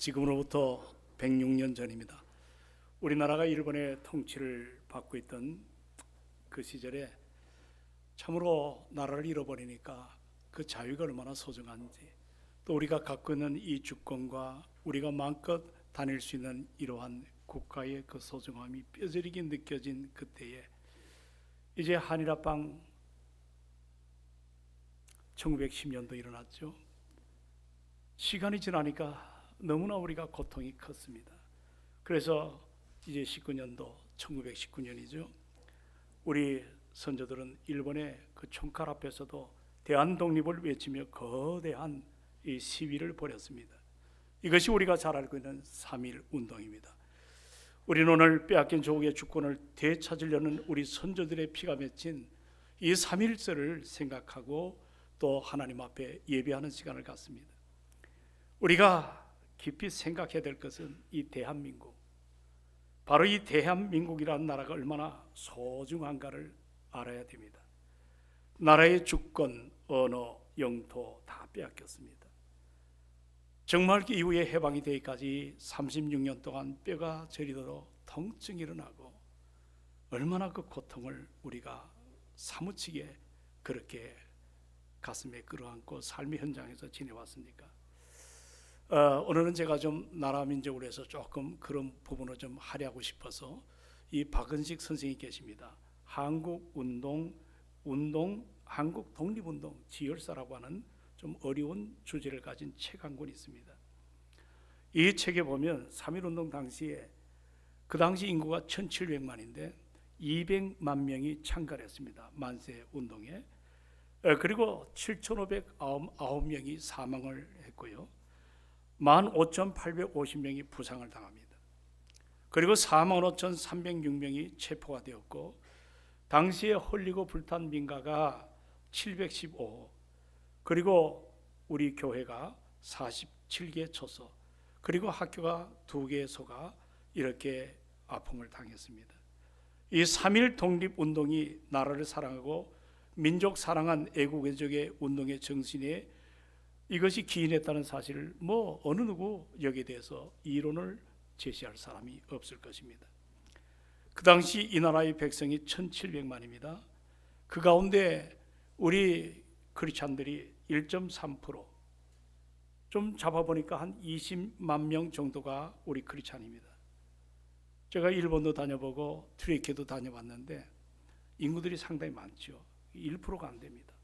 지금으로부터 106년 전입니다. 우리나라가 일본의 통치를 받고 있던 그 시절에 참으로 나라를 잃어버리니까 그 자유가 얼마나 소중한지, 또 우리가 갖고 있는 이 주권과 우리가 마음껏 다닐 수 있는 이러한 국가의 그 소중함이 뼈저리게 느껴진 그때에 이제 한일합방 1910년도 일어났죠. 시간이 지나니까 너무나 우리가 고통이 컸습니다. 그래서 이제 19년도 1919년이죠. 우리 선조들은 일본의 그 총칼 앞에서도 대한 독립을 외치며 거대한 이 시위를 벌였습니다. 이것이 우리가 잘 알고 있는 3.1 운동입니다. 우리는 오늘 빼앗긴 조국의 주권을 되찾으려는 우리 선조들의 피가 맺힌 이 3.1절을 생각하고 또 하나님 앞에 예배하는 시간을 갖습니다. 우리가 깊이 생각해야 될 것은 이 대한민국, 바로 이 대한민국이라는 나라가 얼마나 소중한가를 알아야 됩니다. 나라의 주권, 언어, 영토 다 빼앗겼습니다. 정말 이후에 해방이 되기까지 36년 동안 뼈가 저리도록 통증이 일어나고 얼마나 그 고통을 우리가 사무치게 그렇게 가슴에 끌어안고 삶의 현장에서 지내왔습니까? 오늘은 제가 좀 나라 민족으로 해서 조금 그런 부분을 좀 하려고 싶어서 이 박은식 선생이 계십니다. 한국 독립운동 지열사라고 하는 좀 어려운 주제를 가진 책 한 권 있습니다. 이 책에 보면 3.1운동 당시에 그 당시 인구가 1700만인데 200만 명이 참가를 했습니다. 만세 운동에. 그리고 7599명이 사망을 했고요. 15,850명이 부상을 당합니다. 그리고 45,306명이 체포가 되었고 당시에 헐리고 불탄 민가가 715, 그리고 우리 교회가 47개 초소, 그리고 학교가 2개소가 이렇게 아픔을 당했습니다. 이 3.1 독립운동이 나라를 사랑하고 민족 사랑한 애국애족의 운동의 정신에 이것이 기인했다는 사실을 어느 누구 여기에 대해서 이론을 제시할 사람이 없을 것입니다. 그 당시 이 나라의 백성이 1700만입니다. 그 가운데 우리 크리스찬들이 1.3%, 좀 잡아보니까 한 20만 명 정도가 우리 크리스찬입니다. 제가 일본도 다녀보고 트리케도 다녀봤는데 인구들이 상당히 많죠. 1%가 안 됩니다.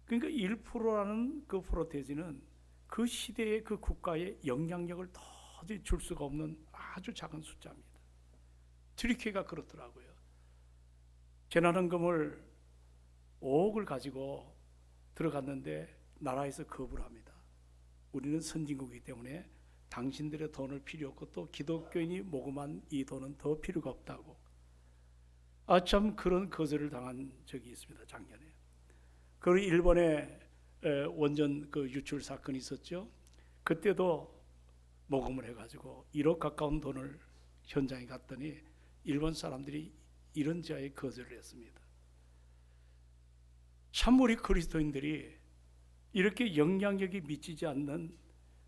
그러니까 1%라는 그 프로테지는 그 시대의 그 국가의 영향력을 도저히 줄 수가 없는 아주 작은 숫자입니다. 트리케가 그렇더라고요. 재난헌금을 5억을 가지고 들어갔는데 나라에서 거부를 합니다. 우리는 선진국이기 때문에 당신들의 돈을 필요 없고 또 기독교인이 모금한 이 돈은 더 필요가 없다고. 참 그런 거절을 당한 적이 있습니다. 작년에. 그리고 일본의 원전 그 유출 사건이 있었죠. 그때도 모금을 해가지고 1억 가까운 돈을 현장에 갔더니 일본 사람들이 이런 자에 거절을 했습니다. 참 우리 그리스도인들이 이렇게 영향력이 미치지 않는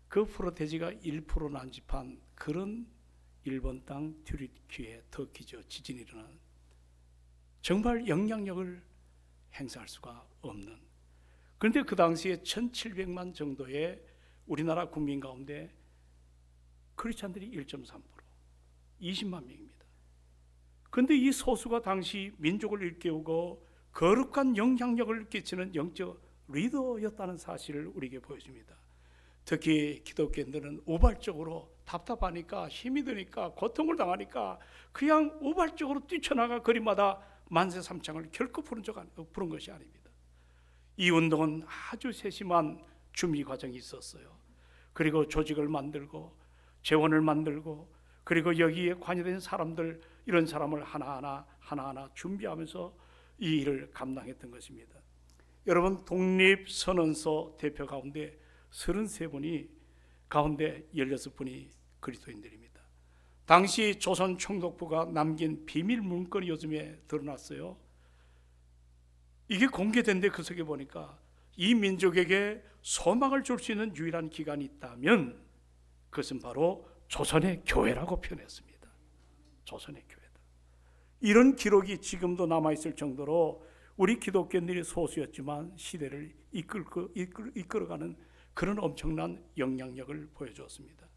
그 프로테지가 1% 난집한 그런 일본 땅 튀르키예 터키죠. 지진이 일어나는 정말 영향력을 행사할 수가 없는. 그런데 그 당시에 1700만 정도의 우리나라 국민 가운데 크리스찬들이 1.3%, 20만 명입니다. 그런데 이 소수가 당시 민족을 일깨우고 거룩한 영향력을 끼치는 영적 리더였다는 사실을 우리에게 보여줍니다. 특히 기독교인들은 우발적으로 답답하니까 힘이 드니까 고통을 당하니까 그냥 우발적으로 뛰쳐나가 거리마다 만세삼창을 결코 부른 것이 아닙니다. 이 운동은 아주 세심한 준비 과정이 있었어요. 그리고 조직을 만들고 재원을 만들고 그리고 여기에 관여된 사람들, 이런 사람을 하나하나 준비하면서 이 일을 감당했던 것입니다. 여러분, 독립선언서 대표 가운데 33분이 가운데 16분이 그리스도인들입니다. 당시 조선 총독부가 남긴 비밀 문건이 요즘에 드러났어요. 이게 공개된데 그 속에 보니까 이 민족에게 소망을 줄 수 있는 유일한 기관이 있다면 그것은 바로 조선의 교회라고 표현했습니다. 조선의 교회다. 이런 기록이 지금도 남아있을 정도로 우리 기독교인들이 소수였지만 시대를 이끌어가는 그런 엄청난 영향력을 보여주었습니다.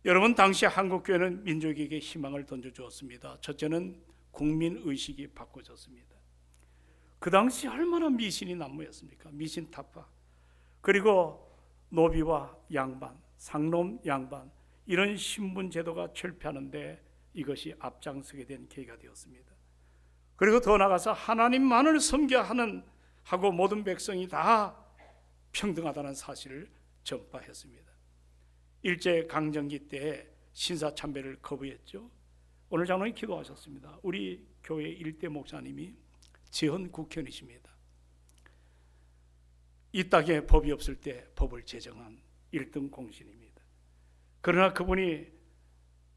여러분, 당시 한국교회는 민족에게 희망을 던져주었습니다. 첫째는 국민의식이 바꿔졌습니다. 그 당시 얼마나 미신이 난무했습니까? 미신 타파, 그리고 노비와 양반, 상놈 양반, 이런 신분 제도가 철폐하는데 이것이 앞장서게 된 계기가 되었습니다. 그리고 더 나아가서 하나님만을 섬겨야 하고 모든 백성이 다 평등하다는 사실을 전파했습니다. 일제강점기 때 신사참배를 거부했죠. 오늘 장로님 기도하셨습니다. 우리 교회 일대 목사님이 지헌 국현이십니다. 이 땅에 법이 없을 때 법을 제정한 1등 공신입니다. 그러나 그분이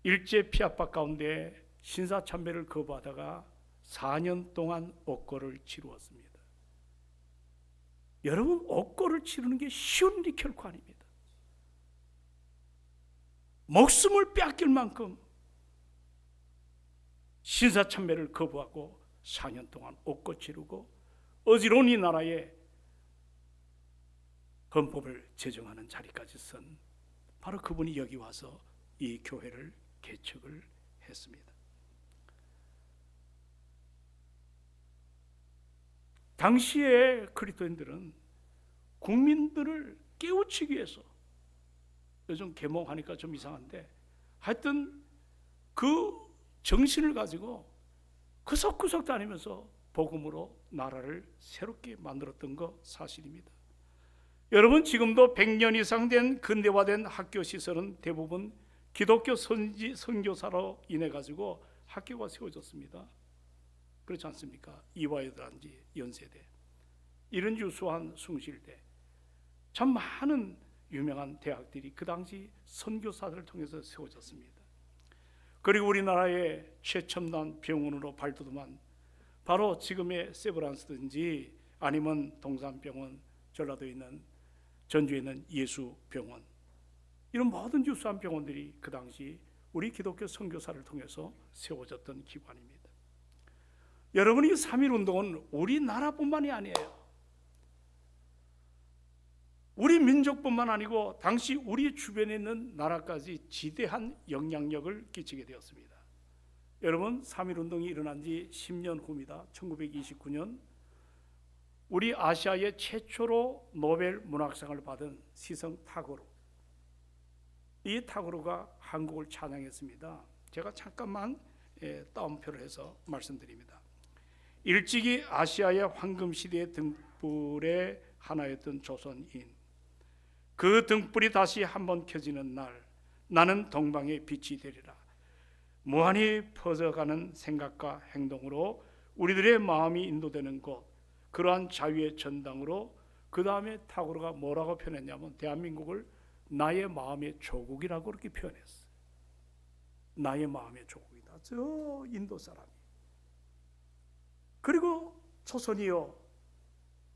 일제 피압박 가운데 신사참배를 거부하다가 4년 동안 옥고를 치루었습니다. 여러분, 옥고를 치르는 게 쉬운 일이 결코 아닙니다. 목숨을 빼앗길 만큼 신사참배를 거부하고 4년 동안 옥고 치르고 어지러운 이 나라에 헌법을 제정하는 자리까지 선 바로 그분이 여기 와서 이 교회를 개척을 했습니다. 당시에 그리스도인들은 국민들을 깨우치기 위해서, 요즘 계몽하니까 좀 이상한데 하여튼 그 정신을 가지고 구석구석 다니면서 복음으로 나라를 새롭게 만들었던 거 사실입니다. 여러분, 지금도 100년 이상 된 근대화된 학교 시설은 대부분 기독교 선교사로 인해 가지고 학교가 세워졌습니다. 그렇지 않습니까? 이화여단지, 연세대, 이런 유수한 숭실대, 참 많은 유명한 대학들이 그 당시 선교사들을 통해서 세워졌습니다. 그리고 우리나라의 최첨단 병원으로 발돋움한 바로 지금의 세브란스든지 아니면 동산병원, 전라도에 있는, 전주에 있는 예수병원, 이런 모든 유수한 병원들이 그 당시 우리 기독교 선교사를 통해서 세워졌던 기관입니다. 여러분, 이 3.1운동은 우리나라뿐만이 아니에요. 우리 민족뿐만 아니고 당시 우리 주변에 있는 나라까지 지대한 영향력을 끼치게 되었습니다. 여러분, 3.1운동이 일어난 지 10년 후입니다. 1929년 우리 아시아의 최초로 노벨 문학상을 받은 시성 타고르, 이 타고르가 한국을 찬양했습니다. 제가 잠깐만 따옴표를 해서 말씀드립니다. 일찍이 아시아의 황금시대의 등불의 하나였던 조선인, 그 등불이 다시 한번 켜지는 날 나는 동방의 빛이 되리라. 무한히 퍼져가는 생각과 행동으로 우리들의 마음이 인도되는 곳, 그러한 자유의 전당으로, 그 다음에 타고르가 뭐라고 표현했냐면 대한민국을 나의 마음의 조국이라고 그렇게 표현했어요. 나의 마음의 조국이다, 저 인도 사람이. 그리고 조선이여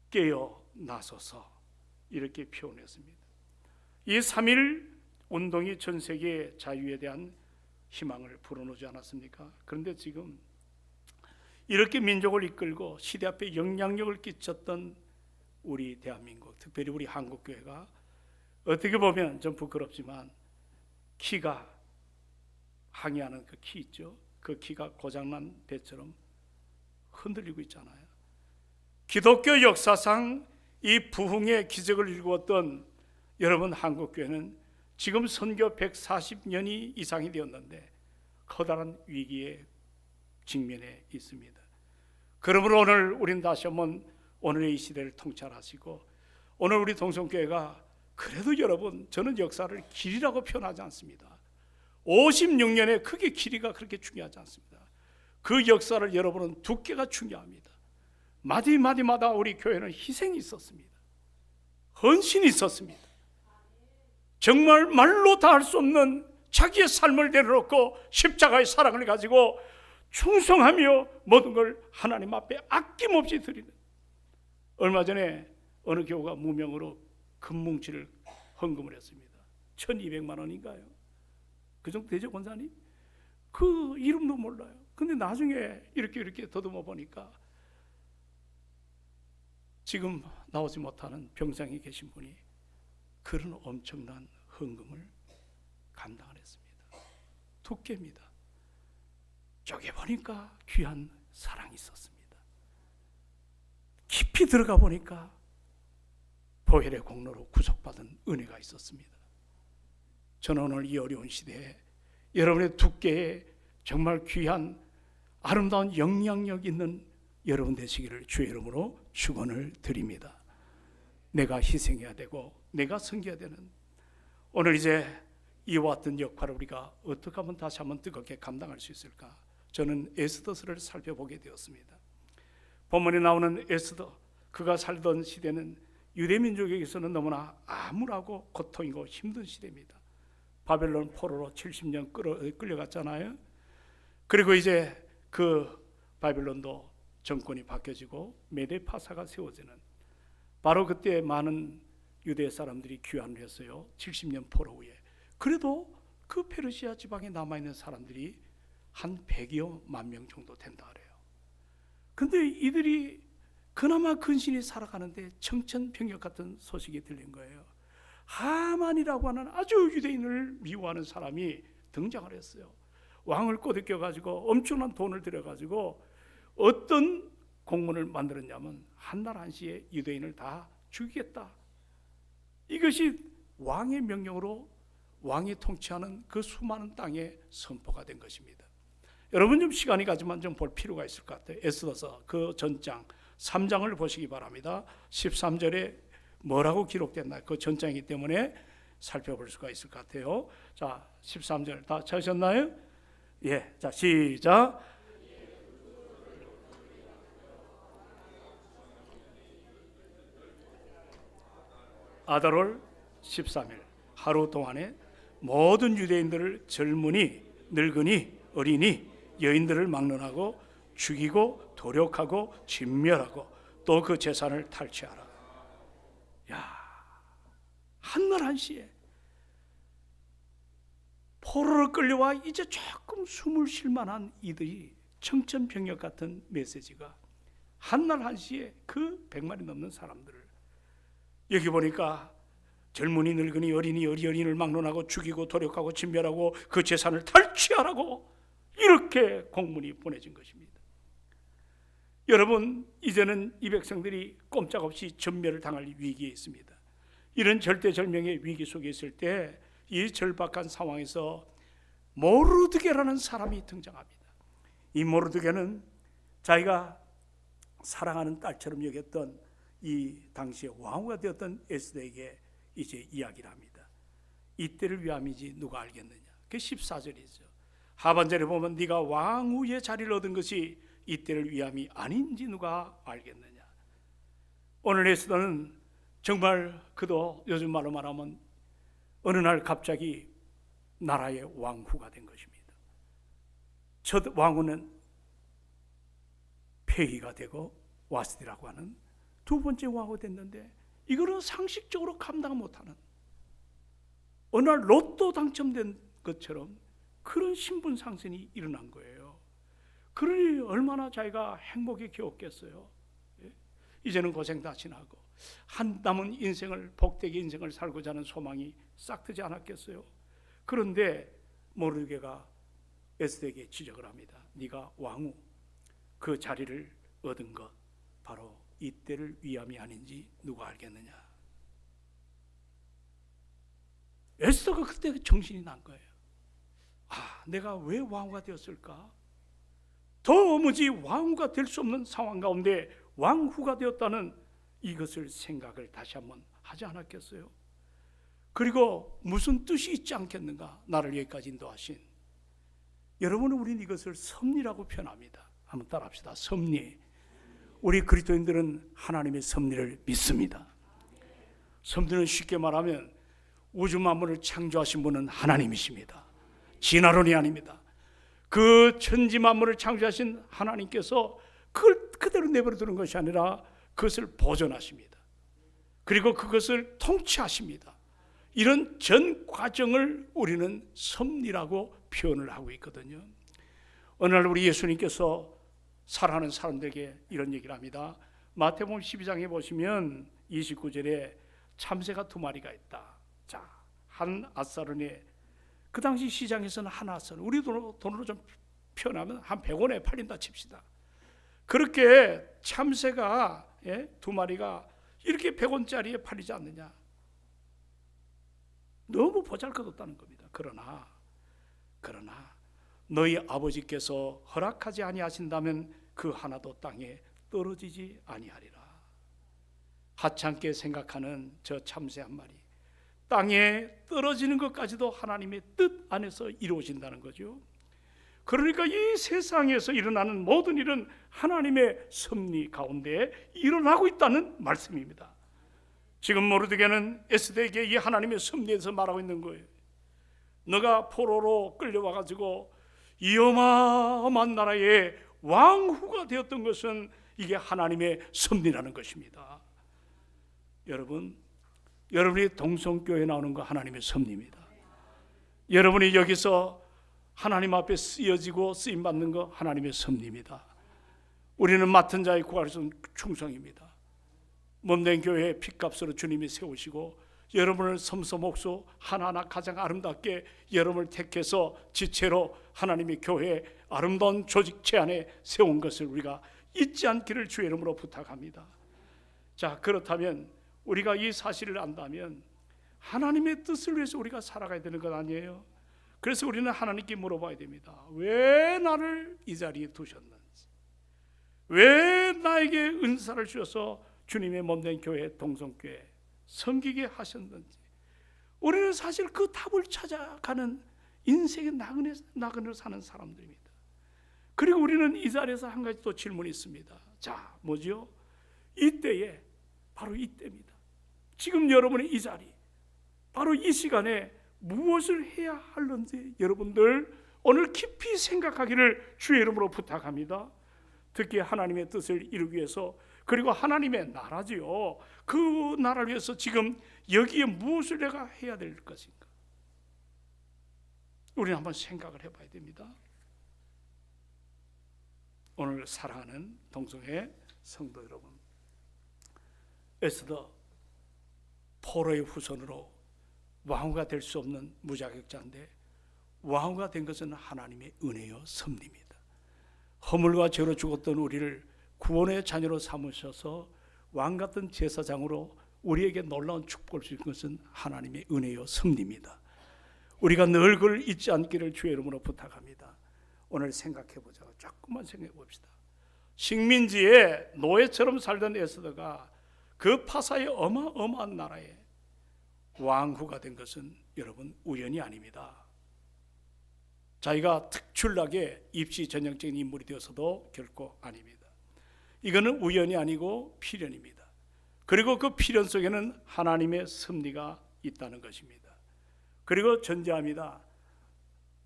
깨어 나서서, 이렇게 표현했습니다. 이 3.1 운동이 전 세계의 자유에 대한 희망을 불어넣지 않았습니까? 그런데 지금 이렇게 민족을 이끌고 시대 앞에 영향력을 끼쳤던 우리 대한민국, 특별히 우리 한국교회가 어떻게 보면 좀 부끄럽지만 키가, 항해하는 그 키 있죠? 그 키가 고장난 배처럼 흔들리고 있잖아요. 기독교 역사상 이 부흥의 기적을 일구었던 여러분, 한국교회는 지금 선교 140년이 이상이 되었는데 커다란 위기에 직면해 있습니다. 그러므로 오늘 우리는 다시 한번 오늘의 이 시대를 통찰하시고, 오늘 우리 동성교회가 그래도 여러분, 저는 역사를 길이라고 표현하지 않습니다. 56년의 크게 길이가 그렇게 중요하지 않습니다. 그 역사를 여러분은 두께가 중요합니다. 마디마디마다 우리 교회는 희생이 있었습니다. 헌신이 있었습니다. 정말 말로 다 할 수 없는 자기의 삶을 내려놓고 십자가의 사랑을 가지고 충성하며 모든 걸 하나님 앞에 아낌없이 드리는, 얼마 전에 어느 교우가 무명으로 금뭉치를 헌금을 했습니다. 1200만 원인가요? 그 정도 되죠, 권사님? 그 이름도 몰라요. 근데 나중에 이렇게 더듬어 보니까 지금 나오지 못하는 병상에 계신 분이 그런 엄청난 헌금을 감당을 했습니다. 두께입니다. 쪼개보니까 귀한 사랑이 있었습니다. 깊이 들어가 보니까 보혈의 공로로 구속받은 은혜가 있었습니다. 저는 오늘 이 어려운 시대에 여러분의 두께에 정말 귀한 아름다운 영향력 있는 여러분 되시기를 주의 이름으로 축원을 드립니다. 내가 희생해야 되고 내가 섬겨야 되는, 오늘 이제 이와 같은 역할을 우리가 어떻게 하면 다시 한번 뜨겁게 감당할 수 있을까? 저는 에스더서를 살펴보게 되었습니다. 본문에 나오는 에스더, 그가 살던 시대는 유대민족에게서는 너무나 암울하고 고통이고 힘든 시대입니다. 바벨론 포로로 70년 끌려갔잖아요. 그리고 이제 그 바벨론도 정권이 바뀌어지고 메데파사가 세워지는, 바로 그때 많은 유대 사람들이 귀환을 했어요. 70년 포로 후에. 그래도 그 페르시아 지방에 남아있는 사람들이 한 100여만 명 정도 된다 그래요. 근데 이들이 그나마 근신이 살아가는데 청천벽력 같은 소식이 들린 거예요. 하만이라고 하는 아주 유대인을 미워하는 사람이 등장을 했어요. 왕을 꼬드겨가지고 엄청난 돈을 들여가지고 어떤 공문을 만들었냐면 한날 한시에 유대인을 다 죽이겠다. 이것이 왕의 명령으로 왕이 통치하는 그 수많은 땅에 선포가 된 것입니다. 여러분 좀 시간이 가지만 좀 볼 필요가 있을 것 같아요. 에스더서 그 전장 3장을 보시기 바랍니다. 13절에 뭐라고 기록됐나, 그 전장이기 때문에 살펴볼 수가 있을 것 같아요. 자, 13절 다 찾으셨나요? 예, 자 시작. 아달월 13일 하루 동안에 모든 유대인들을 젊은이, 늙은이, 어린이, 여인들을 막론하고 죽이고 도력하고 진멸하고 또 그 재산을 탈취하라. 야, 한날 한시에 포로로 끌려와 이제 조금 숨을 쉴 만한 이들이 청천벽력 같은 메시지가 한날 한시에 그 100만이 넘는 사람들을, 여기 보니까 젊은이, 늙은이, 어린이, 어린이를 막론하고 죽이고 도력하고 진멸하고 그 재산을 탈취하라고 이렇게 공문이 보내진 것입니다. 여러분, 이제는 이 백성들이 꼼짝없이 전멸을 당할 위기에 있습니다. 이런 절대절명의 위기 속에 있을 때 이 절박한 상황에서 모르드게라는 사람이 등장합니다. 이 모르드게는 자기가 사랑하는 딸처럼 여겼던 이 당시에 왕후가 되었던 에스더에게 이제 이야기를 합니다. 이때를 위함이지 누가 알겠느냐. 그게 14절이죠. 하반절에 보면 네가 왕후의 자리를 얻은 것이 이때를 위함이 아닌지 누가 알겠느냐. 오늘 에스더는 정말 그도 요즘 말로 말하면 어느 날 갑자기 나라의 왕후가 된 것입니다. 첫 왕후는 폐위가 되고 와스디라고 하는 두 번째 왕후가 됐는데 이거는 상식적으로 감당 못하는, 어느 날 로또 당첨된 것처럼 그런 신분 상승이 일어난 거예요. 그러니 얼마나 자기가 행복에 겨웠겠어요. 이제는 고생 다 지나고 한 남은 인생을, 복되게 인생을 살고자 하는 소망이 싹트지 않았겠어요. 그런데 모르드게가 에스더에게 지적을 합니다. 네가 왕후 그 자리를 얻은 것 바로 이때를 위함이 아닌지 누가 알겠느냐. 에스더가 그때 정신이 난 거예요. 아, 내가 왜 왕후가 되었을까? 도무지 왕후가 될 수 없는 상황 가운데 왕후가 되었다는 이것을 생각을 다시 한번 하지 않았겠어요? 그리고 무슨 뜻이 있지 않겠는가? 나를 여기까지 인도하신 여러분은, 우리는 이것을 섭리라고 표현합니다. 한번 따라합시다. 섭리. 우리 그리스도인들은 하나님의 섭리를 믿습니다. 섭리는 쉽게 말하면 우주 만물을 창조하신 분은 하나님이십니다. 진화론이 아닙니다. 그 천지 만물을 창조하신 하나님께서 그걸 그대로 내버려 두는 것이 아니라 그것을 보존하십니다. 그리고 그것을 통치하십니다. 이런 전 과정을 우리는 섭리라고 표현을 하고 있거든요. 어느 날 우리 예수님께서 사랑하는 사람들에게 이런 얘기를 합니다. 마태복음 12장에 보시면 29절에 참새가 2마리가 있다. 자, 한 아사르네, 그 당시 시장에서는 한 아사르, 우리 돈으로 좀 표현하면 한 100원에 팔린다 칩시다. 그렇게 참새가 2마리가 이렇게 100원짜리에 팔리지 않느냐. 너무 보잘것없다는 겁니다. 그러나 너희 아버지께서 허락하지 아니하신다면 그 하나도 땅에 떨어지지 아니하리라. 하찮게 생각하는 저 참새 한 마리, 땅에 떨어지는 것까지도 하나님의 뜻 안에서 이루어진다는 거죠. 그러니까 이 세상에서 일어나는 모든 일은 하나님의 섭리 가운데 일어나고 있다는 말씀입니다. 지금 모르드게는 에스더에게 이 하나님의 섭리에서 말하고 있는 거예요. 너가 포로로 끌려와가지고 이 어마어마한 나라의 왕후가 되었던 것은 이게 하나님의 섭리라는 것입니다. 여러분이 동성교회에 나오는 거 하나님의 섭리입니다. 여러분이 여기서 하나님 앞에 쓰여지고 쓰임받는 거 하나님의 섭리입니다. 우리는 맡은 자의 구하에서는 충성입니다. 몸된 교회의 핏값으로 주님이 세우시고 여러분을 섬섬옥소 하나하나 가장 아름답게 여러분을 택해서 지체로 하나님의 교회의 아름다운 조직체 안에 세운 것을 우리가 잊지 않기를 주의 이름으로 부탁합니다. 자, 그렇다면 우리가 이 사실을 안다면 하나님의 뜻을 위해서 우리가 살아가야 되는 것 아니에요? 그래서 우리는 하나님께 물어봐야 됩니다. 왜 나를 이 자리에 두셨는지, 왜 나에게 은사를 주셔서 주님의 몸된 교회 동성교회 섬기게 하셨는지, 우리는 사실 그 답을 찾아가는 인생의 나그네를 사는 사람들입니다. 그리고 우리는 이 자리에서 한 가지 또 질문이 있습니다. 자, 뭐죠? 이때에, 바로 이때입니다. 지금 여러분의 이 자리, 바로 이 시간에 무엇을 해야 하는지 여러분들 오늘 깊이 생각하기를 주의 이름으로 부탁합니다. 특히 하나님의 뜻을 이루기 위해서, 그리고 하나님의 나라지요, 그 나라를 위해서 지금 여기에 무엇을 내가 해야 될 것인가, 우리는 한번 생각을 해봐야 됩니다. 오늘 사랑하는 동성애 성도 여러분, 에스더 포로의 후손으로 왕후가 될 수 없는 무자격자인데 왕후가 된 것은 하나님의 은혜요 섭리입니다. 허물과 죄로 죽었던 우리를 구원의 자녀로 삼으셔서 왕같은 제사장으로 우리에게 놀라운 축복을 주신 것은 하나님의 은혜요 섭리입니다. 우리가 늘 그걸 잊지 않기를 주의 이름으로 부탁합니다. 오늘 생각해보자. 조금만 생각해봅시다. 식민지에 노예처럼 살던 에스더가 그 파사의 어마어마한 나라에 왕후가 된 것은 여러분 우연이 아닙니다. 자기가 특출나게 입시 전형적인 인물이 되어서도 결코 아닙니다. 이거는 우연이 아니고 필연입니다. 그리고 그 필연 속에는 하나님의 섭리가 있다는 것입니다. 그리고 전제합니다.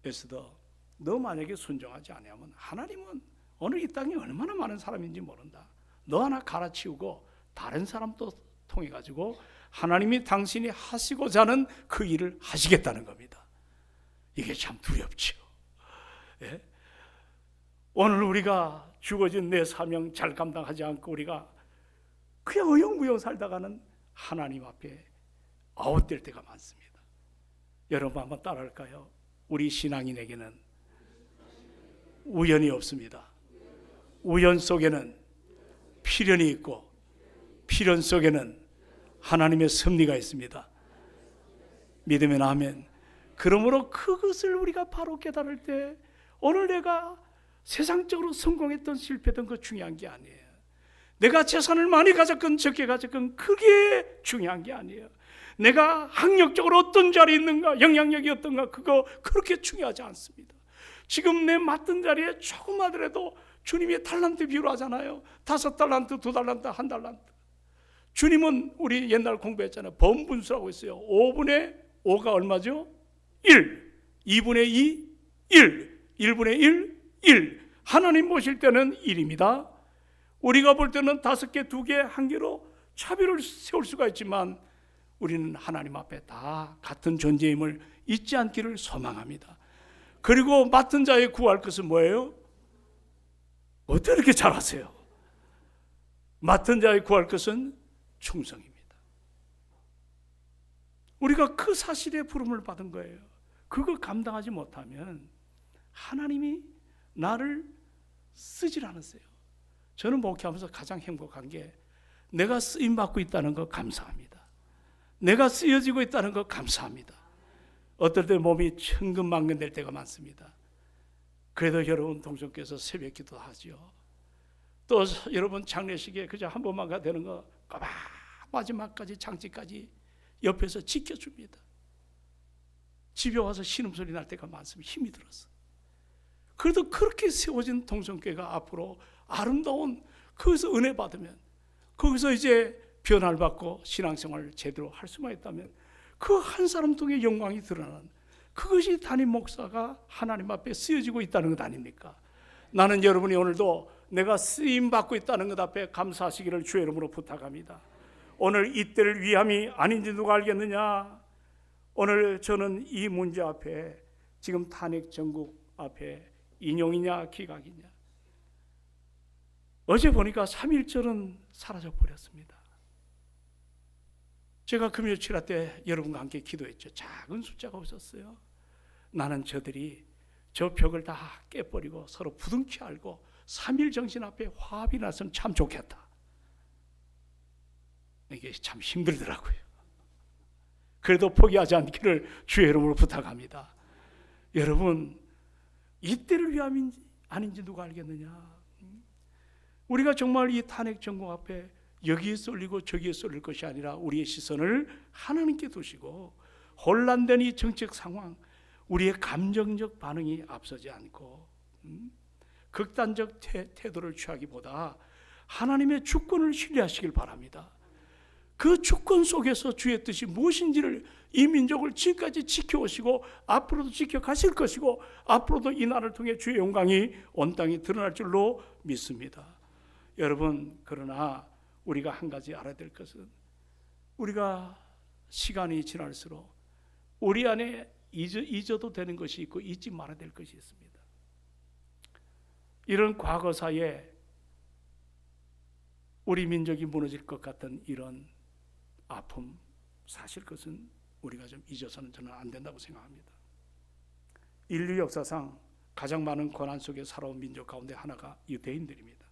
에스더, 너 만약에 순종하지 않으면 하나님은 오늘 이 땅에 얼마나 많은 사람인지 모른다. 너 하나 갈아치우고 다른 사람도 통해 가지고 하나님이 당신이 하시고자 하는 그 일을 하시겠다는 겁니다. 이게 참 두렵죠. 예? 오늘 우리가 주어진 내 사명 잘 감당하지 않고 우리가 그냥 어영부영 살다가는 하나님 앞에 아웃될 때가 많습니다. 여러분 한번 따라할까요? 우리 신앙인에게는 우연이 없습니다. 우연 속에는 필연이 있고 필연 속에는 하나님의 섭리가 있습니다. 믿으면 아멘. 그러므로 그것을 우리가 바로 깨달을 때 오늘 내가 세상적으로 성공했던 실패했던 거 중요한 게 아니에요. 내가 재산을 많이 가졌건 적게 가졌건 그게 중요한 게 아니에요. 내가 학력적으로 어떤 자리에 있는가, 영향력이 어떤가, 그거 그렇게 중요하지 않습니다. 지금 내 맡은 자리에 조금하더라도 주님이 달란트 비유로 하잖아요. 5달란트, 2달란트, 1달란트. 주님은 우리 옛날 공부했잖아요. 번분수라고 있어요. 5분의 5가 얼마죠? 1. 2분의 2, 1. 1분의 1, 1. 하나님 보실 때는 1입니다. 우리가 볼 때는 5개, 2개, 1개로 차별을 세울 수가 있지만 우리는 하나님 앞에 다 같은 존재임을 잊지 않기를 소망합니다. 그리고 맡은 자에 구할 것은 뭐예요? 어떻게 이렇게 잘하세요? 맡은 자에 구할 것은 충성입니다. 우리가 그 사실에 부름을 받은 거예요. 그거 감당하지 못하면 하나님이 나를 쓰질 않으세요. 저는 목회하면서 가장 행복한 게 내가 쓰임받고 있다는 거 감사합니다. 내가 쓰여지고 있다는 거 감사합니다. 어떨 때 몸이 천근만근 될 때가 많습니다. 그래도 여러분 동정께서 새벽 기도 하죠. 또 여러분 장례식에 그저 한 번만 가 되는 거 까봐 마지막까지 장치까지 옆에서 지켜줍니다. 집에 와서 신음소리 날 때가 많습니다. 힘이 들어서. 그래도 그렇게 세워진 동성교회가 앞으로 아름다운 거기서 은혜 받으면 거기서 이제 변화를 받고 신앙생활을 제대로 할 수만 있다면 그 한 사람 통해 영광이 드러나는 그것이 담임 목사가 하나님 앞에 쓰여지고 있다는 것 아닙니까? 나는 여러분이 오늘도 내가 쓰임받고 있다는 것 앞에 감사하시기를 주의 이름으로 부탁합니다. 오늘 이때를 위함이 아닌지 누가 알겠느냐? 오늘 저는 이 문제 앞에 지금 탄핵 정국 앞에 인용이냐 기각이냐, 어제 보니까 3.1절은 사라져 버렸습니다. 제가 금요 칠화 때 여러분과 함께 기도했죠. 작은 숫자가 없었어요. 나는 저들이 저 벽을 다 깨버리고 서로 부둥키 알고 3.1 정신 앞에 화합이 났으면 참 좋겠다. 이게 참 힘들더라고요. 그래도 포기하지 않기를 주의 이름으로 부탁합니다. 여러분, 이때를 위함인지 아닌지 누가 알겠느냐? 우리가 정말 이 탄핵 정국 앞에 여기에 쏠리고 저기에 쏠릴 것이 아니라 우리의 시선을 하나님께 두시고 혼란된 이 정책 상황, 우리의 감정적 반응이 앞서지 않고 극단적 태도를 취하기보다 하나님의 주권을 신뢰하시길 바랍니다. 그 주권 속에서 주의 뜻이 무엇인지를 이 민족을 지금까지 지켜오시고 앞으로도 지켜가실 것이고 앞으로도 이 나라를 통해 주의 영광이 온 땅에 드러날 줄로 믿습니다. 여러분, 그러나 우리가 한 가지 알아야 될 것은 우리가 시간이 지날수록 우리 안에 잊어도 되는 것이 있고 잊지 말아야 될 것이 있습니다. 이런 과거사에 우리 민족이 무너질 것 같은 이런 아픔, 사실 그것은 우리가 좀 잊어서는 저는 안 된다고 생각합니다. 인류 역사상 가장 많은 고난 속에 살아온 민족 가운데 하나가 유대인들입니다.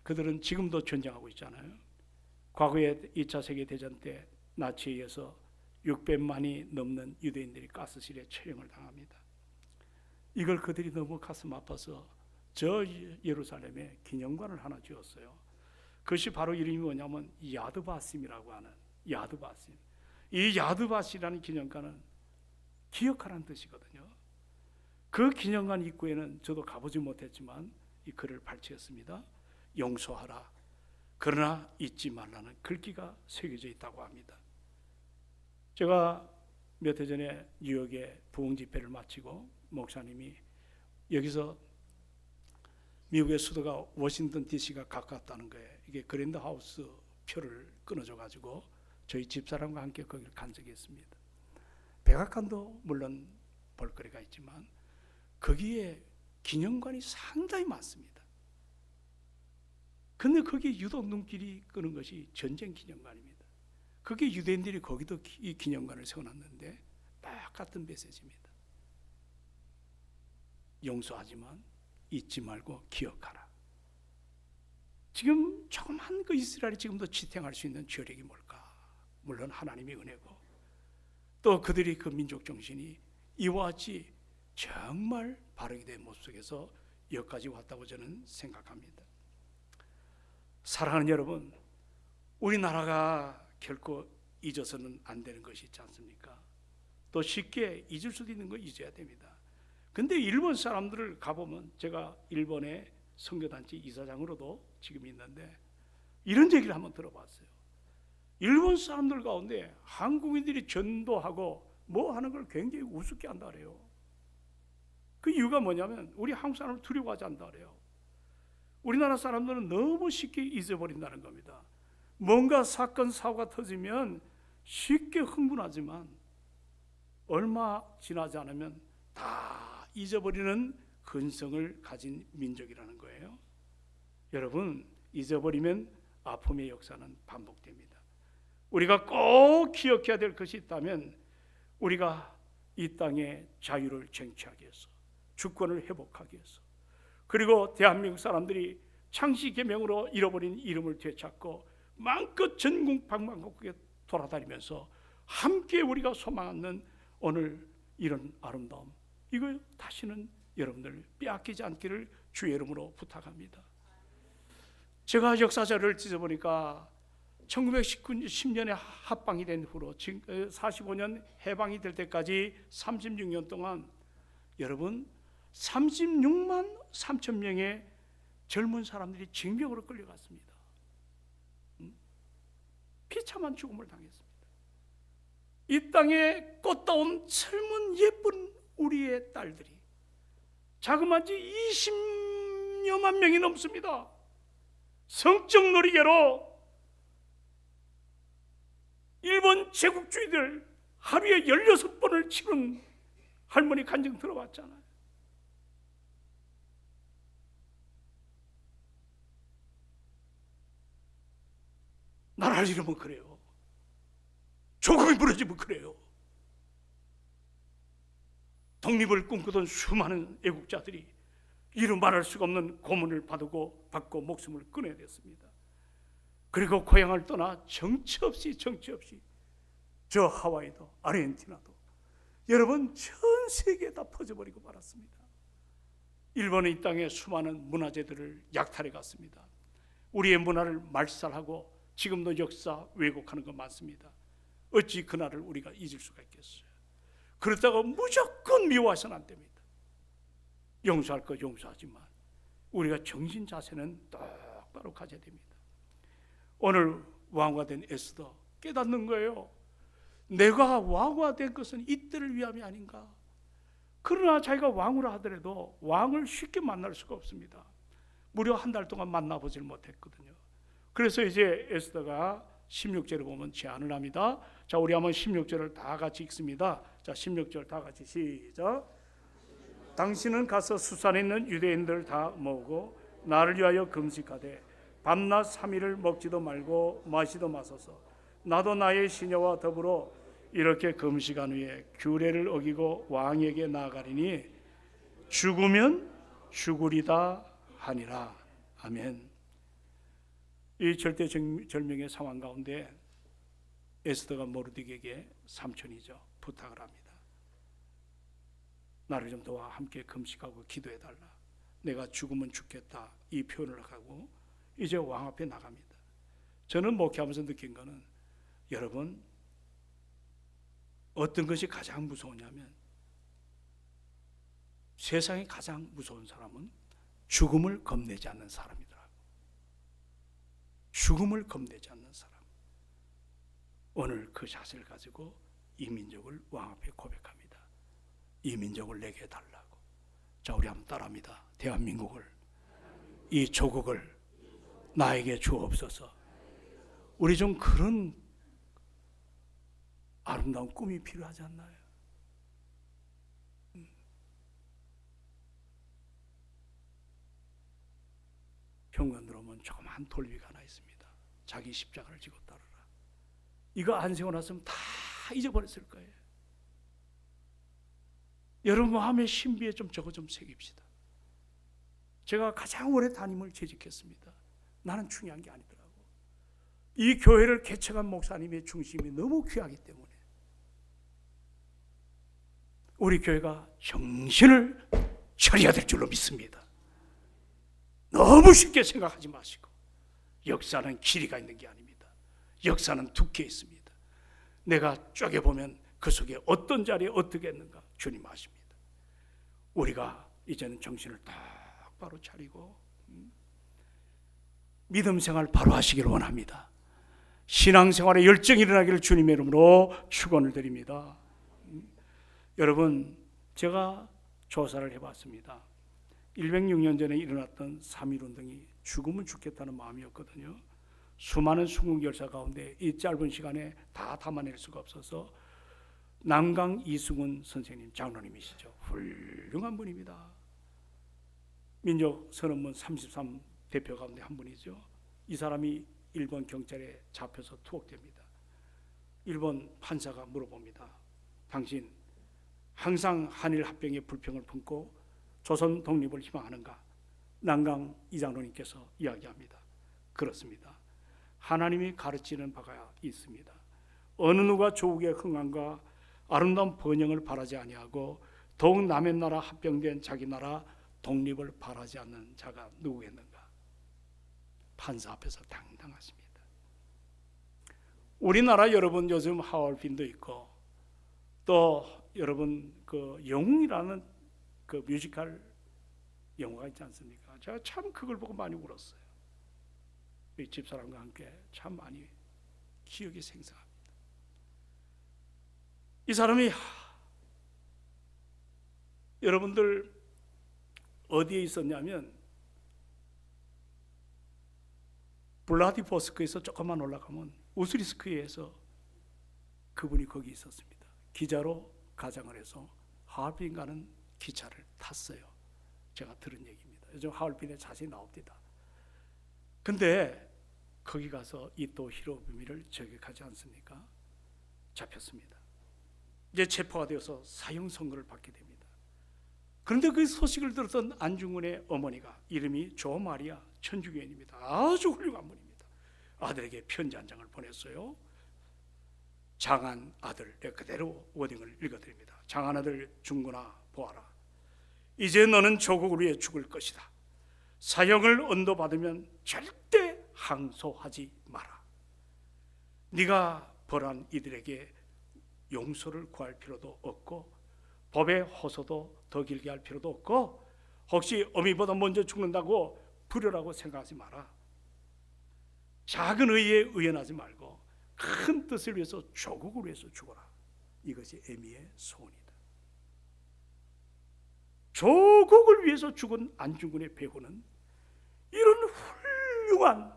그들은 지금도 전쟁하고 있잖아요. 과거에 2차 세계대전 때 나치에 의해서 600만이 넘는 유대인들이 가스실에 처형을 당합니다. 이걸 그들이 너무 가슴 아파서 저 예루살렘에 기념관을 하나 지었어요. 그것이 바로 이름이 뭐냐면 야드바심이라고 하는 야드바심. 이 야드바심이라는 기념관은 기억하라는 뜻이거든요. 그 기념관 입구에는 저도 가보지 못했지만 이 글을 발췌했습니다. 용서하라, 그러나 잊지 말라는 글귀가 새겨져 있다고 합니다. 제가 몇 해 전에 뉴욕에 부흥 집회를 마치고 목사님이 여기서 미국의 수도가 워싱턴 DC가 가깝다는 거예요. 이게 그랜드 하우스 표를 끊어줘 가지고 저희 집사람과 함께 거기를 간 적이 있습니다. 백악관도 물론 볼거리가 있지만 거기에 기념관이 상당히 많습니다. 근데 거기에 유독 눈길이 끄는 것이 전쟁 기념관입니다. 그게 유대인들이 거기도 이 기념관을 세워놨는데 딱 같은 메시지입니다. 용서하지만 잊지 말고 기억하라. 지금 조그만 그 이스라엘이 지금도 지탱할 수 있는 저력이 뭘까? 물론 하나님의 은혜고 또 그들이 그 민족 정신이 이와 같이 정말 바르게 된 모습 속에서 여기까지 왔다고 저는 생각합니다. 사랑하는 여러분, 우리나라가 결코 잊어서는 안 되는 것이 있지 않습니까? 또 쉽게 잊을 수도 있는 거 잊어야 됩니다. 근데 일본 사람들을 가보면, 제가 일본의 선교단체 이사장으로도 지금 있는데 이런 얘기를 한번 들어봤어요. 일본 사람들 가운데 한국인들이 전도하고 뭐 하는 걸 굉장히 우습게 한다 그래요. 그 이유가 뭐냐면 우리 한국 사람을 두려워하지 않는다 그래요. 우리나라 사람들은 너무 쉽게 잊어버린다는 겁니다. 뭔가 사건 사고가 터지면 쉽게 흥분하지만 얼마 지나지 않으면 다 잊어버리는 근성을 가진 민족이라는 거예요. 여러분, 잊어버리면 아픔의 역사는 반복됩니다. 우리가 꼭 기억해야 될 것이 있다면 우리가 이 땅의 자유를 쟁취하기 위해서, 주권을 회복하기 위해서, 그리고 대한민국 사람들이 창시 계명으로 잃어버린 이름을 되찾고 마음껏 전국 방방곡곡에 돌아다니면서 함께 우리가 소망하는 오늘 이런 아름다움, 이거 다시는 여러분들 빼앗기지 않기를 주의 이름으로 부탁합니다. 제가 역사자를 뒤져보니까 1910년에 합방이 된 후로 지금 45년 해방이 될 때까지 36년 동안 여러분 36만 3천 명의 젊은 사람들이 징병으로 끌려갔습니다. 비참한 죽음을 당했습니다. 이 땅에 꽃다운 젊은 예쁜 우리의 딸들이 자그마치 20여만 명이 넘습니다. 성적 놀이개로 일본 제국주의들 하루에 16번을 치른 할머니 간증 들어봤잖아요. 나라를 잃으면 그래요. 조국이 무너지면 그래요. 독립을 꿈꾸던 수많은 애국자들이 이루 말할 수가 없는 고문을 받고 목숨을 끊어야 됐습니다. 그리고 고향을 떠나 정처 없이 저 하와이도 아르헨티나도 여러분 전 세계에 다 퍼져버리고 말았습니다. 일본은 이 땅에 수많은 문화재들을 약탈해 갔습니다. 우리의 문화를 말살하고 지금도 역사 왜곡하는 거 많습니다. 어찌 그날을 우리가 잊을 수가 있겠어요. 그렇다고 무조건 미워해서는 안 됩니다. 용서할 거 용서하지만 우리가 정신 자세는 똑바로 가져야 됩니다. 오늘 왕후가 된 에스더 깨닫는 거예요. 내가 왕후가 된 것은 이때를 위함이 아닌가. 그러나 자기가 왕후라 하더라도 왕을 쉽게 만날 수가 없습니다. 무려 한 달 동안 만나보질 못했거든요. 그래서 이제 에스더가 16절에 보면 제안을 합니다. 자, 우리 한번 16절을 다 같이 읽습니다. 자, 16절 다 같이 시작. 당신은 가서 수산에 있는 유대인들 다 모으고 나를 위하여 금식하되 밤낮 3일을 먹지도 말고 마시도 마소서. 나도 나의 시녀와 더불어 이렇게 금식한 후에 규례를 어기고 왕에게 나아가리니 죽으면 죽으리다 하니라. 아멘. 이 절대절명의 상황 가운데 에스더가 모르드게에게 삼촌이죠 부탁을 합니다. 나를 좀 도와 함께 금식하고 기도해달라. 내가 죽으면 죽겠다 이 표현을 하고 이제 왕 앞에 나갑니다. 저는 목회하면서 느낀 거는 여러분 어떤 것이 가장 무서우냐면 세상에 가장 무서운 사람은 죽음을 겁내지 않는 사람이더라고요. 죽음을 겁내지 않는 사람. 오늘 그 자세를 가지고 이 민족을 왕 앞에 고백합니다. 이 민족을 내게 달라고. 자, 우리 한번 따라합니다. 대한민국을, 이 조국을 나에게 주옵소서. 우리 좀 그런 아름다운 꿈이 필요하지 않나요? 현관 들어오면 조그만 돌비가 하나 있습니다. 자기 십자가를 지고 따르라. 이거 안 세워놨으면 다 잊어버렸을 거예요. 여러분 마음의 신비에 좀 저거 좀 새깁시다. 제가 가장 오래 담임을 재직했습니다. 나는 중요한 게 아니더라고. 이 교회를 개척한 목사님의 중심이 너무 귀하기 때문에 우리 교회가 정신을 차려야 될 줄로 믿습니다. 너무 쉽게 생각하지 마시고 역사는 길이가 있는 게 아닙니다. 역사는 두께 있습니다. 내가 쪼개보면 그 속에 어떤 자리에 어떻게 했는가 주님 아십니다. 우리가 이제는 정신을 똑바로 차리고 믿음 생활 바로 하시기를 원합니다. 신앙생활에 열정이 일어나기를 주님의 이름으로 축원을 드립니다. 여러분 제가 조사를 해봤습니다. 106년 전에 일어났던 3.1운동이 죽으면 죽겠다는 마음이었거든요. 수많은 순국 열사 가운데 이 짧은 시간에 다 담아낼 수가 없어서 남강 이승훈 선생님 장로님이시죠. 훌륭한 분입니다. 민족선언문 33 대표 가운데 한 분이죠. 이 사람이 일본 경찰에 잡혀서 투옥됩니다. 일본 판사가 물어봅니다. 당신 항상 한일 합병의 불평을 품고 조선 독립을 희망하는가? 남강 이장로님께서 이야기합니다. 그렇습니다. 하나님이 가르치는 바가 있습니다. 어느 누가 조국의 흥왕과 아름다운 번영을 바라지 아니하고 더욱 남의 나라 합병된 자기 나라 독립을 바라지 않는 자가 누구겠는가? 판사 앞에서 당당하십니다. 우리나라 여러분 요즘 하얼빈도 있고 또 여러분 그 영웅이라는 그 뮤지컬 영화가 있지 않습니까? 제가 참 그걸 보고 많이 울었어요. 우리 집사람과 함께 참 많이 기억이 생생합니다. 이 사람이 여러분들 어디에 있었냐면 블라디보스크에서 조금만 올라가면 우스리스크에서 그분이 거기 있었습니다. 기자로 가장을 해서 하얼빈 가는 기차를 탔어요. 제가 들은 얘기입니다. 요즘 하얼빈에 자세히 나옵니다. 근데 거기 가서 이토 히로부미를 저격하지 않습니까? 잡혔습니다. 이제 체포가 되어서 사형 선고를 받게 됩니다. 그런데 그 소식을 들었던 안중근의 어머니가 이름이 조마리아 천주교인입니다. 아주 훌륭한 분입니다. 아들에게 편지 한 장을 보냈어요. 장한 아들, 내가 그대로 워딩을 읽어드립니다. 장한 아들 중근아 보아라. 이제 너는 조국을 위해 죽을 것이다. 사형을 언도받으면 절대 항소하지 마라. 네가 벌한 이들에게 용서를 구할 필요도 없고 법의 호소도 더 길게 할 필요도 없고 혹시 어미보다 먼저 죽는다고 불효라고 생각하지 마라. 작은 의에 의연하지 말고 큰 뜻을 위해서 조국을 위해서 죽어라. 이것이 에미의 소원이다. 조국을 위해서 죽은 안중근의 배후는 이런 훌륭한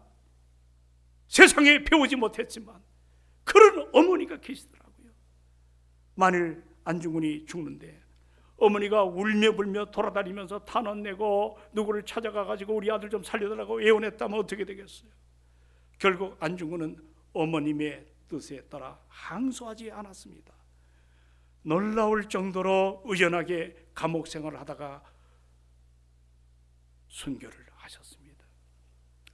세상에 배우지 못했지만 그런 어머니가 계시더라고요. 만일 안중근이 죽는데 어머니가 울며 불며 돌아다니면서 탄원 내고 누구를 찾아가가지고 우리 아들 좀 살려달라고 애원했다면 어떻게 되겠어요? 결국 안중근은 어머님의 뜻에 따라 항소하지 않았습니다. 놀라울 정도로 의연하게 감옥 생활을 하다가 순교를 하셨습니다.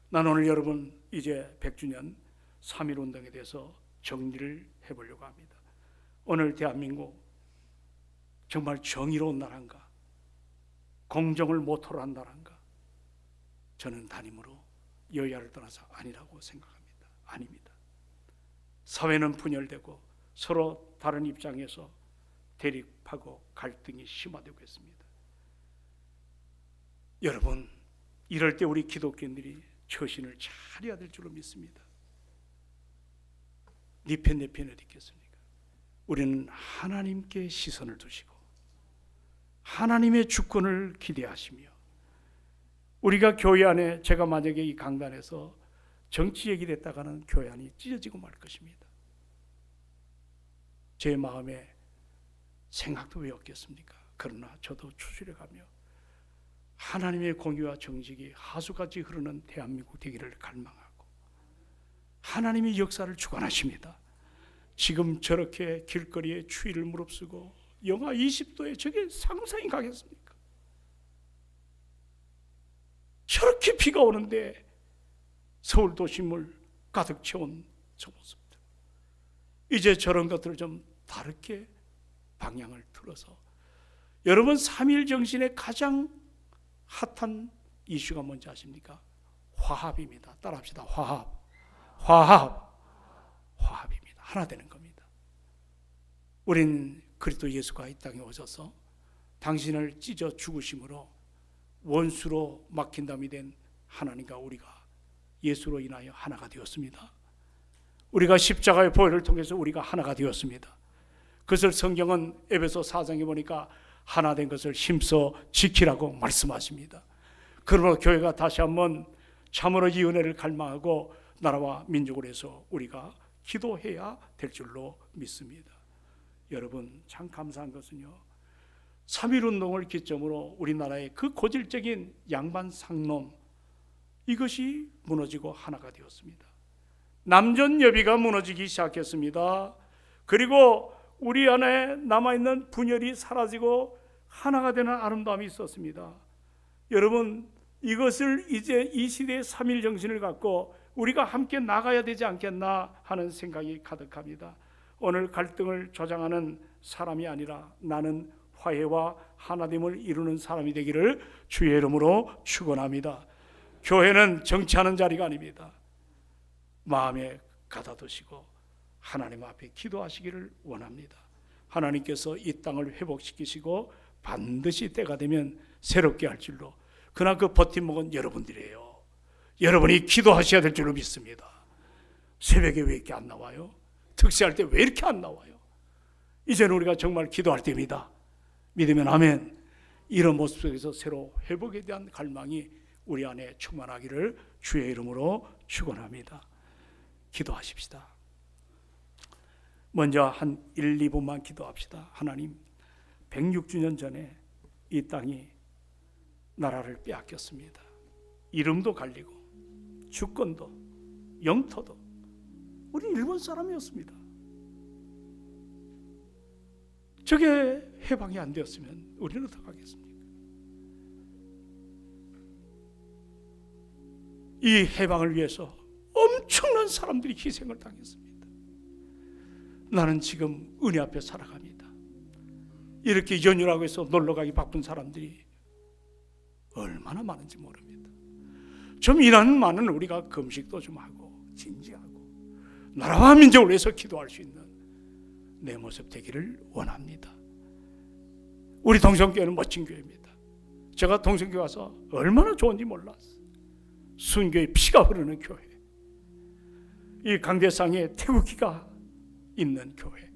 난 오늘 여러분 이제 100주년 3.1운동에 대해서 정리를 해보려고 합니다. 오늘 대한민국 정말 정의로운 나라인가? 공정을 모토로 한 나라인가? 저는 단임으로 여야를 떠나서 아니라고 생각합니다. 아닙니다. 사회는 분열되고 서로 다른 입장에서 대립하고 갈등이 심화되고 있습니다. 여러분, 이럴 때 우리 기독교인들이 처신을 잘해야 될 줄로 믿습니다. 네 편 내 편 어디 있겠습니까? 우리는 하나님께 시선을 두시고 하나님의 주권을 기대하시며 우리가 교회 안에 제가 만약에 이 강단에서 정치 얘기를 했다가는 교회 안이 찢어지고 말 것입니다. 제 마음에 생각도 왜 없겠습니까? 그러나 저도 추스려가며 하나님의 공의와 정직이 하수같이 흐르는 대한민국 되기를 갈망하고 하나님의 역사를 주관하십니다. 지금 저렇게 길거리에 추위를 무릅쓰고 영하 20도에 저게 상상이 가겠습니까? 저렇게 비가 오는데 서울 도심을 가득 채운 저 모습들, 이제 저런 것들을 좀 다르게 방향을 틀어서 여러분 3.1 정신의 가장 핫한 이슈가 뭔지 아십니까? 화합입니다. 따라합시다. 화합입니다. 하나 되는 겁니다. 우린 그리스도 예수가 이 땅에 오셔서 당신을 찢어 죽으심으로 원수로 막힌담이 된 하나님과 우리가 예수로 인하여 하나가 되었습니다. 우리가 십자가의 보혈을 통해서 우리가 하나가 되었습니다. 그것을 성경은 에베소 4장에 보니까 하나 된 것을 힘써 지키라고 말씀하십니다. 그러므로 교회가 다시 한번 참으로 이 은혜를 갈망하고 나라와 민족을 위해서 우리가 기도해야 될 줄로 믿습니다. 여러분, 참 감사한 것은요, 3.1운동을 기점으로 우리나라의 그 고질적인 양반 상놈, 이것이 무너지고 하나가 되었습니다. 남존여비가 무너지기 시작했습니다. 그리고 우리 안에 남아있는 분열이 사라지고 하나가 되는 아름다움이 있었습니다. 여러분, 이것을 이제 이 시대의 3.1 정신을 갖고 우리가 함께 나가야 되지 않겠나 하는 생각이 가득합니다. 오늘 갈등을 조장하는 사람이 아니라 나는 화해와 하나됨을 이루는 사람이 되기를 주의 이름으로 축원합니다. 교회는 정치하는 자리가 아닙니다. 마음에 가다두시고 하나님 앞에 기도하시기를 원합니다. 하나님께서 이 땅을 회복시키시고 반드시 때가 되면 새롭게 할 줄로, 그러나 그 버팀목은 여러분들이에요. 여러분이 기도하셔야 될 줄로 믿습니다. 새벽에 왜 이렇게 안 나와요? 특세할 때 왜 이렇게 안 나와요? 이제는 우리가 정말 기도할 때입니다. 믿으면 아멘. 이런 모습 속에서 새로 회복에 대한 갈망이 우리 안에 충만하기를 주의 이름으로 축원합니다. 기도하십시다. 먼저 한 1, 2분만 기도합시다. 하나님, 106주년 전에 이 땅이 나라를 빼앗겼습니다. 이름도 갈리고 주권도 영토도 우리 일본 사람이었습니다. 저게 해방이 안 되었으면 우리는 어떡하겠습니까? 이 해방을 위해서 엄청난 사람들이 희생을 당했습니다. 나는 지금 은혜 앞에 살아갑니다. 이렇게 연휴라고 해서 놀러가기 바쁜 사람들이 얼마나 많은지 모릅니다. 좀 일하는 많은 우리가 금식도 좀 하고 진지하고 나라와 민족을 위해서 기도할 수 있는 내 모습 되기를 원합니다. 우리 동성교회는 멋진 교회입니다. 제가 동성교회 와서 얼마나 좋은지 몰랐어요. 순교의 피가 흐르는 교회, 이 강대상에 태극기가 있는 교회,